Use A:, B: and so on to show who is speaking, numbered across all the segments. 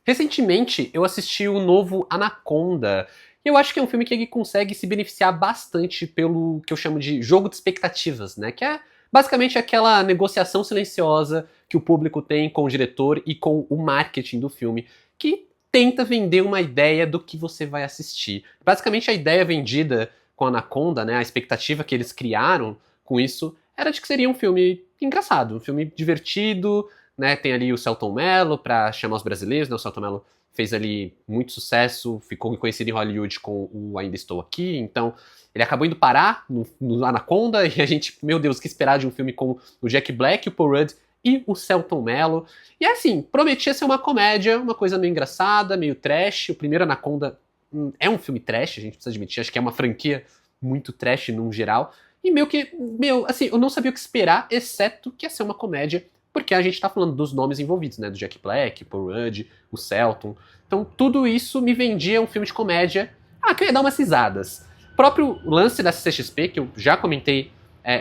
A: Recentemente, eu assisti o novo Anaconda, e eu acho que é um filme que ele consegue se beneficiar bastante pelo que eu chamo de jogo de expectativas, né? Que é basicamente aquela negociação silenciosa que o público tem com o diretor e com o marketing do filme, que tenta vender uma ideia do que você vai assistir. Basicamente, a ideia vendida com Anaconda, né? A expectativa que eles criaram com isso era de que seria um filme engraçado, um filme divertido, né? Tem ali o Selton Mello para chamar os brasileiros, né? O Selton Mello fez ali muito sucesso, ficou conhecido em Hollywood com o Ainda Estou Aqui, então ele acabou indo parar no Anaconda e a gente, meu Deus, o que esperar de um filme com o Jack Black, o Paul Rudd e o Selton Mello. E assim, prometia ser uma comédia, uma coisa meio engraçada, meio trash. O primeiro Anaconda é um filme trash, a gente precisa admitir, acho que é uma franquia muito trash num geral. E assim, eu não sabia o que esperar, exceto que ia ser uma comédia, porque a gente tá falando dos nomes envolvidos, né? Do Jack Black, Paul Rudd, o Selton. Então tudo isso me vendia um filme de comédia. Que eu ia dar umas risadas. O próprio lance da CCXP, que eu já comentei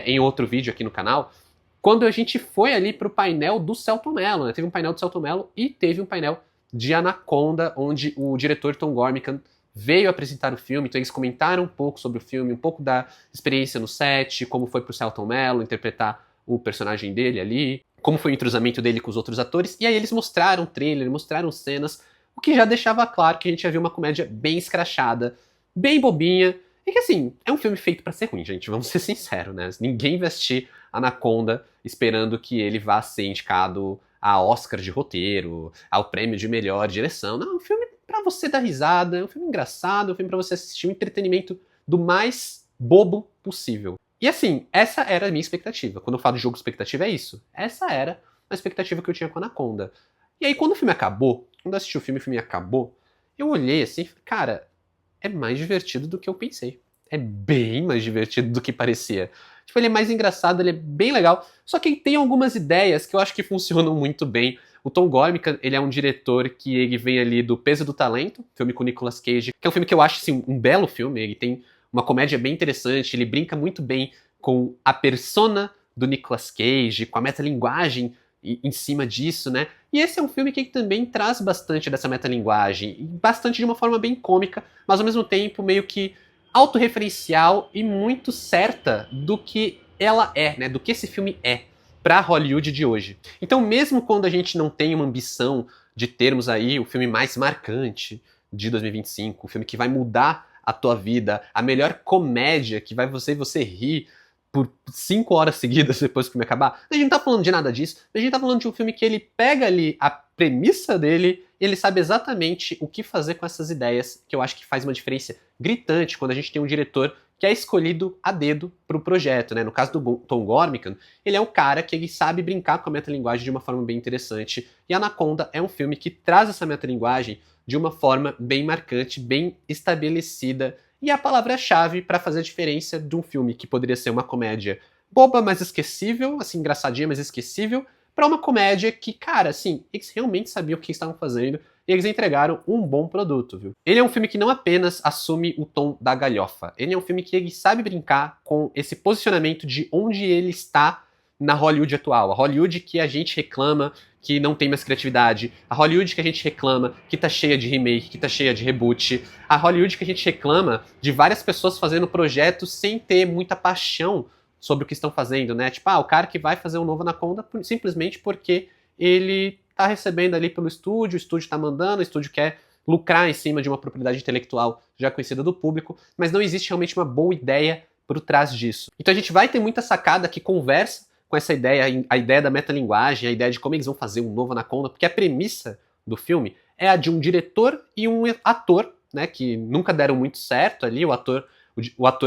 A: em outro vídeo aqui no canal, quando a gente foi ali pro painel do Selton Mello, né? Teve um painel do Selton Mello e teve um painel de Anaconda, onde o diretor Tom Gormican veio apresentar o filme, então eles comentaram um pouco sobre o filme, um pouco da experiência no set, como foi pro Selton Mello interpretar o personagem dele ali, como foi o entrosamento dele com os outros atores, e aí eles mostraram trailer, mostraram cenas, o que já deixava claro que a gente ia ver uma comédia bem escrachada, bem bobinha, e que assim, é um filme feito pra ser ruim, gente, vamos ser sinceros, né? Ninguém vai assistir Anaconda esperando que ele vá ser indicado a Oscar de roteiro, ao prêmio de melhor direção. Não, é um filme pra você dar risada, é um filme engraçado, é um filme pra você assistir um entretenimento do mais bobo possível. E assim, essa era a minha expectativa. Quando eu falo de jogo de expectativa, é isso. Essa era a expectativa que eu tinha com Anaconda. E aí, quando o filme acabou, quando eu assisti o filme acabou, eu olhei assim e falei, cara, é mais divertido do que eu pensei. É bem mais divertido do que parecia. Tipo, ele é mais engraçado, ele é bem legal, só que ele tem algumas ideias que eu acho que funcionam muito bem. O Tom Gormican, ele é um diretor que ele vem ali do Peso do Talento, filme com Nicolas Cage, que é um filme que eu acho, assim, um belo filme, ele tem uma comédia bem interessante, ele brinca muito bem com a persona do Nicolas Cage, com a metalinguagem em cima disso, né? E esse é um filme que também traz bastante dessa metalinguagem, bastante de uma forma bem cômica, mas ao mesmo tempo meio que autorreferencial e muito certa do que ela é, né? Do que esse filme é pra Hollywood de hoje. Então, mesmo quando a gente não tem uma ambição de termos aí o filme mais marcante de 2025, o filme que vai mudar a tua vida, a melhor comédia que vai você rir por 5 horas seguidas depois que o filme acabar. A gente não tá falando de nada disso, a gente tá falando de um filme que ele pega ali a premissa dele e ele sabe exatamente o que fazer com essas ideias, que eu acho que faz uma diferença gritante quando a gente tem um diretor que é escolhido a dedo pro projeto, né? No caso do Tom Gormican, ele é um cara que ele sabe brincar com a metalinguagem de uma forma bem interessante, e Anaconda é um filme que traz essa metalinguagem de uma forma bem marcante, bem estabelecida, e é a palavra-chave para fazer a diferença de um filme que poderia ser uma comédia boba, mas esquecível, assim, engraçadinha, mas esquecível, para uma comédia que, cara, assim, eles realmente sabiam o que estavam fazendo e eles entregaram um bom produto, viu? Ele é um filme que não apenas assume o tom da galhofa, ele é um filme que ele sabe brincar com esse posicionamento de onde ele está na Hollywood atual. A Hollywood que a gente reclama que não tem mais criatividade, a Hollywood que a gente reclama que tá cheia de remake, que tá cheia de reboot, a Hollywood que a gente reclama de várias pessoas fazendo projetos sem ter muita paixão sobre o que estão fazendo, né? Tipo, o cara que vai fazer um novo Anaconda simplesmente porque ele tá recebendo ali pelo estúdio, o estúdio tá mandando, o estúdio quer lucrar em cima de uma propriedade intelectual já conhecida do público, mas não existe realmente uma boa ideia por trás disso. Então a gente vai ter muita sacada que conversa com essa ideia, a ideia da metalinguagem, a ideia de como eles vão fazer um novo Anaconda, porque a premissa do filme é a de um diretor e um ator, né, que nunca deram muito certo ali, o ator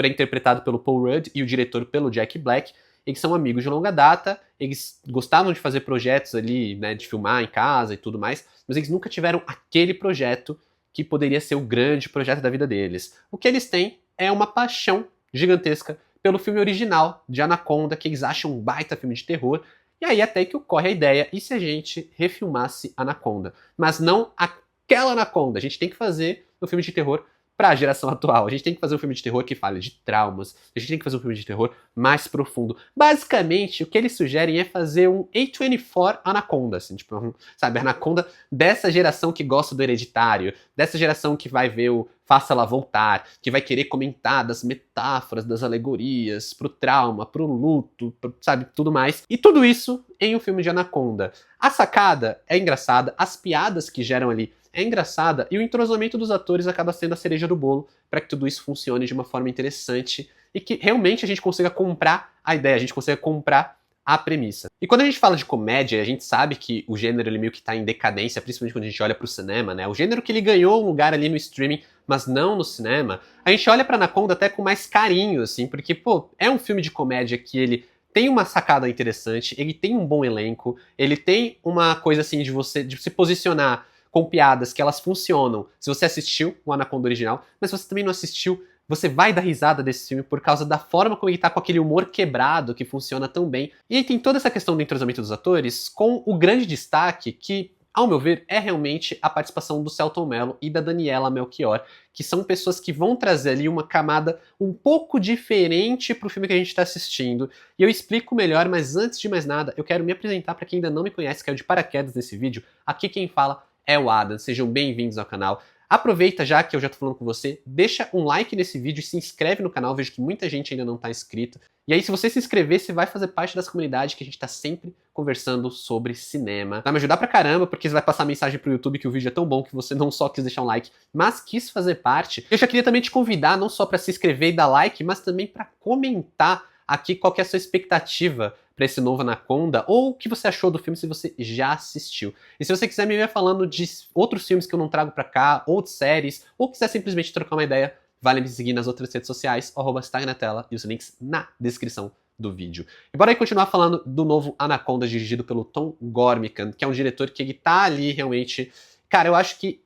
A: é interpretado pelo Paul Rudd e o diretor pelo Jack Black. Eles são amigos de longa data, eles gostavam de fazer projetos ali, né, de filmar em casa e tudo mais, mas eles nunca tiveram aquele projeto que poderia ser o grande projeto da vida deles. O que eles têm é uma paixão gigantesca pelo filme original de Anaconda, que eles acham um baita filme de terror, e aí até que ocorre a ideia, e se a gente refilmasse Anaconda? Mas não aquela Anaconda, a gente tem que fazer um filme de terror pra geração atual. A gente tem que fazer um filme de terror que fale de traumas, a gente tem que fazer um filme de terror mais profundo. Basicamente, o que eles sugerem é fazer um A24 Anaconda, assim, tipo, sabe, Anaconda dessa geração que gosta do Hereditário, dessa geração que vai ver o Faça-la Voltar, que vai querer comentar das metáforas, das alegorias, pro trauma, pro luto, sabe, tudo mais. E tudo isso em um filme de Anaconda. A sacada é engraçada, as piadas que geram ali é engraçada e o entrosamento dos atores acaba sendo a cereja do bolo para que tudo isso funcione de uma forma interessante e que realmente a gente consiga comprar a ideia, a gente consiga comprar a premissa. E quando a gente fala de comédia, a gente sabe que o gênero ele meio que tá em decadência, principalmente quando a gente olha pro cinema, né? O gênero que ele ganhou um lugar ali no streaming, mas não no cinema. A gente olha pra Anaconda até com mais carinho, assim, porque, pô, é um filme de comédia que ele tem uma sacada interessante, ele tem um bom elenco, ele tem uma coisa assim de você de se posicionar com piadas que elas funcionam se você assistiu o Anaconda original, mas se você também não assistiu, você vai dar risada desse filme por causa da forma como ele tá com aquele humor quebrado que funciona tão bem. E aí tem toda essa questão do entrosamento dos atores, com o grande destaque que, ao meu ver, é realmente a participação do Selton Mello e da Daniela Melchior, que são pessoas que vão trazer ali uma camada um pouco diferente pro filme que a gente tá assistindo. E eu explico melhor, mas antes de mais nada, eu quero me apresentar para quem ainda não me conhece, caiu de paraquedas nesse vídeo. Aqui quem fala é o Adam, sejam bem-vindos ao canal. Aproveita já que eu já tô falando com você, deixa um like nesse vídeo e se inscreve no canal, vejo que muita gente ainda não tá inscrito. E aí se você se inscrever, você vai fazer parte dessa comunidade que a gente tá sempre conversando sobre cinema. Vai me ajudar pra caramba, porque você vai passar mensagem pro YouTube que o vídeo é tão bom que você não só quis deixar um like, mas quis fazer parte. Eu já queria também te convidar não só pra se inscrever e dar like, mas também pra comentar aqui qual que é a sua expectativa para esse novo Anaconda, ou o que você achou do filme se você já assistiu. E se você quiser me ver falando de outros filmes que eu não trago pra cá, ou de séries, ou quiser simplesmente trocar uma ideia, vale me seguir nas outras redes sociais, @está na tela, e os links na descrição do vídeo. E bora aí continuar falando do novo Anaconda, dirigido pelo Tom Gormican, que é um diretor que ele tá ali realmente... Cara, eu acho que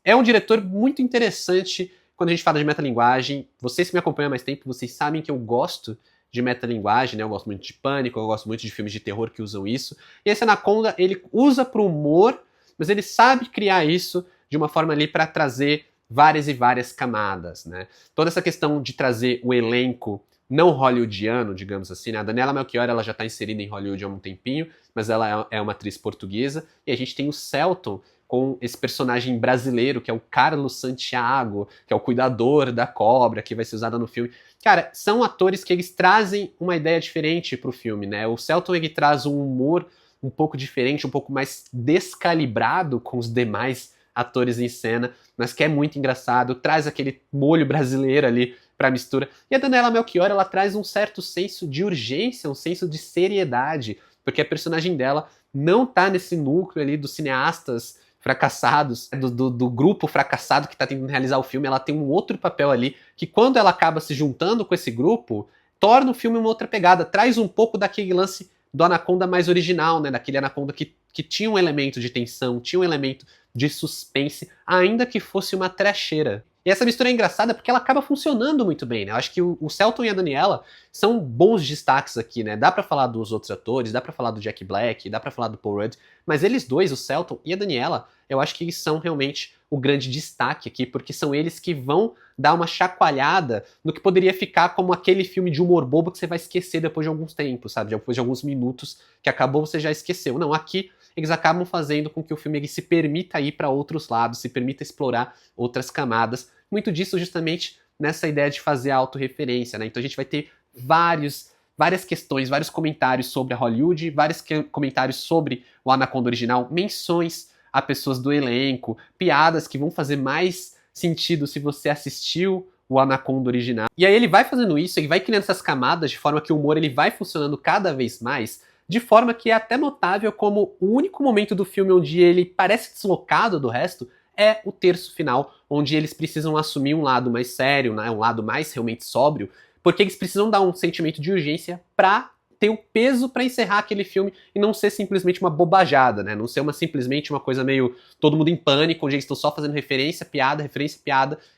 A: é um diretor muito interessante quando a gente fala de metalinguagem. Vocês que me acompanham há mais tempo, vocês sabem que eu gosto de metalinguagem, né? Eu gosto muito de Pânico, eu gosto muito de filmes de terror que usam isso. E esse Anaconda, ele usa pro humor, mas ele sabe criar isso de uma forma ali para trazer várias e várias camadas, né? Toda essa questão de trazer o elenco não hollywoodiano, digamos assim, né? A Daniela Melchior, ela já tá inserida em Hollywood há um tempinho, mas ela é uma atriz portuguesa. E a gente tem o Selton com esse personagem brasileiro, que é o Carlos Santiago, que é o cuidador da cobra, que vai ser usada no filme. Cara, são atores que eles trazem uma ideia diferente pro filme, né? O Selton, ele traz um humor um pouco diferente, um pouco mais descalibrado com os demais atores em cena, mas que é muito engraçado, traz aquele molho brasileiro ali pra mistura. E a Daniela Melchior, ela traz um certo senso de urgência, um senso de seriedade, porque a personagem dela não tá nesse núcleo ali dos cineastas fracassados, do grupo fracassado que tá tentando realizar o filme. Ela tem um outro papel ali, que quando ela acaba se juntando com esse grupo, torna o filme uma outra pegada, traz um pouco daquele lance do Anaconda mais original, né, daquele Anaconda que tinha um elemento de tensão, tinha um elemento de suspense, ainda que fosse uma trecheira. E essa mistura é engraçada porque ela acaba funcionando muito bem, né? Eu acho que o Selton e a Daniela são bons destaques aqui, né? Dá pra falar dos outros atores, dá pra falar do Jack Black, dá pra falar do Paul Rudd, mas eles dois, o Selton e a Daniela, eu acho que eles são realmente o grande destaque aqui, porque são eles que vão dar uma chacoalhada no que poderia ficar como aquele filme de humor bobo que você vai esquecer depois de alguns tempos, sabe? Depois de alguns minutos que acabou, você já esqueceu. Não, aqui eles acabam fazendo com que o filme ele se permita ir para outros lados, se permita explorar outras camadas. Muito disso justamente nessa ideia de fazer a autorreferência, né? Então a gente vai ter várias questões, vários comentários sobre a Hollywood, vários comentários sobre o Anaconda original, menções a pessoas do elenco, piadas que vão fazer mais sentido se você assistiu o Anaconda original. E aí ele vai fazendo isso, ele vai criando essas camadas de forma que o humor ele vai funcionando cada vez mais, de forma que é até notável como o único momento do filme onde ele parece deslocado do resto é o terço final, onde eles precisam assumir um lado mais sério, né, um lado mais realmente sóbrio, porque eles precisam dar um sentimento de urgência pra ter o peso pra encerrar aquele filme e não ser simplesmente uma bobajada, né, não ser simplesmente uma coisa meio todo mundo em pânico, onde eles estão só fazendo referência, piada,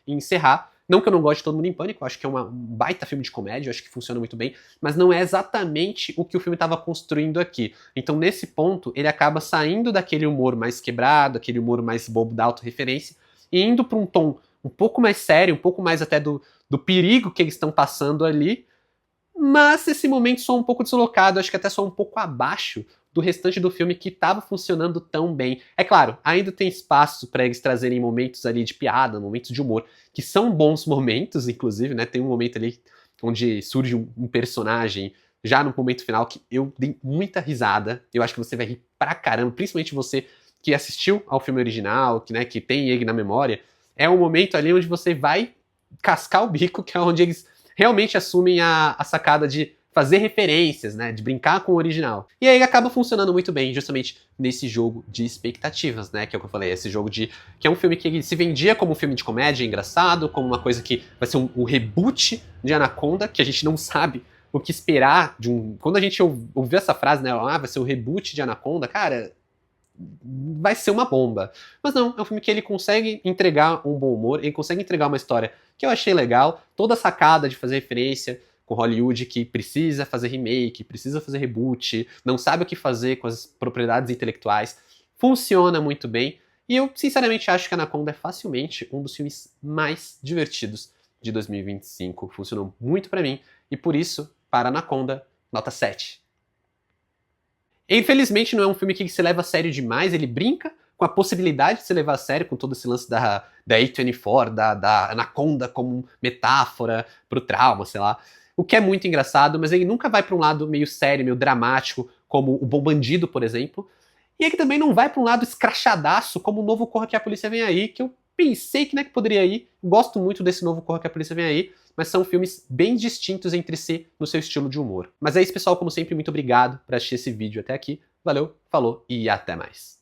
A: e encerrar. Não que eu não goste de Todo Mundo em Pânico, eu acho que é um baita filme de comédia, eu acho que funciona muito bem, mas não é exatamente o que o filme estava construindo aqui. Então, nesse ponto, ele acaba saindo daquele humor mais quebrado, aquele humor mais bobo da autorreferência, e indo para um tom um pouco mais sério, um pouco mais até do perigo que eles estão passando ali, mas esse momento só um pouco deslocado, acho que até só um pouco abaixo do restante do filme que estava funcionando tão bem. É claro, ainda tem espaço para eles trazerem momentos ali de piada, momentos de humor, que são bons momentos, inclusive, né? Tem um momento ali onde surge um personagem já no momento final que eu dei muita risada. Eu acho que você vai rir pra caramba, principalmente você que assistiu ao filme original, que, né, que tem ele na memória. É um momento ali onde você vai cascar o bico, que é onde eles realmente assumem a sacada de fazer referências, né, de brincar com o original. E aí acaba funcionando muito bem, justamente nesse jogo de expectativas, né, que é o que eu falei, esse jogo de que é um filme que ele se vendia como um filme de comédia engraçado, como uma coisa que vai ser um reboot de Anaconda, que a gente não sabe o que esperar de um... Quando a gente ouviu essa frase, né, vai ser o reboot de Anaconda, cara, vai ser uma bomba. Mas não, é um filme que ele consegue entregar um bom humor, ele consegue entregar uma história que eu achei legal, toda a sacada de fazer referência com Hollywood que precisa fazer remake, precisa fazer reboot, não sabe o que fazer com as propriedades intelectuais, funciona muito bem. E eu, sinceramente, acho que Anaconda é facilmente um dos filmes mais divertidos de 2025. Funcionou muito pra mim, e por isso, para Anaconda, nota 7. Infelizmente não é um filme que se leva a sério demais, ele brinca com a possibilidade de se levar a sério, com todo esse lance da A24, da Anaconda como metáfora pro trauma, sei lá. O que é muito engraçado, mas ele nunca vai pra um lado meio sério, meio dramático, como O Bom Bandido, por exemplo. E ele também não vai pra um lado escrachadaço, como o novo Corra que a Polícia Vem Aí, que eu pensei que, né, que poderia ir. Gosto muito desse novo Corra que a Polícia Vem Aí, mas são filmes bem distintos entre si no seu estilo de humor. Mas é isso, pessoal, como sempre, muito obrigado por assistir esse vídeo até aqui. Valeu, falou e até mais.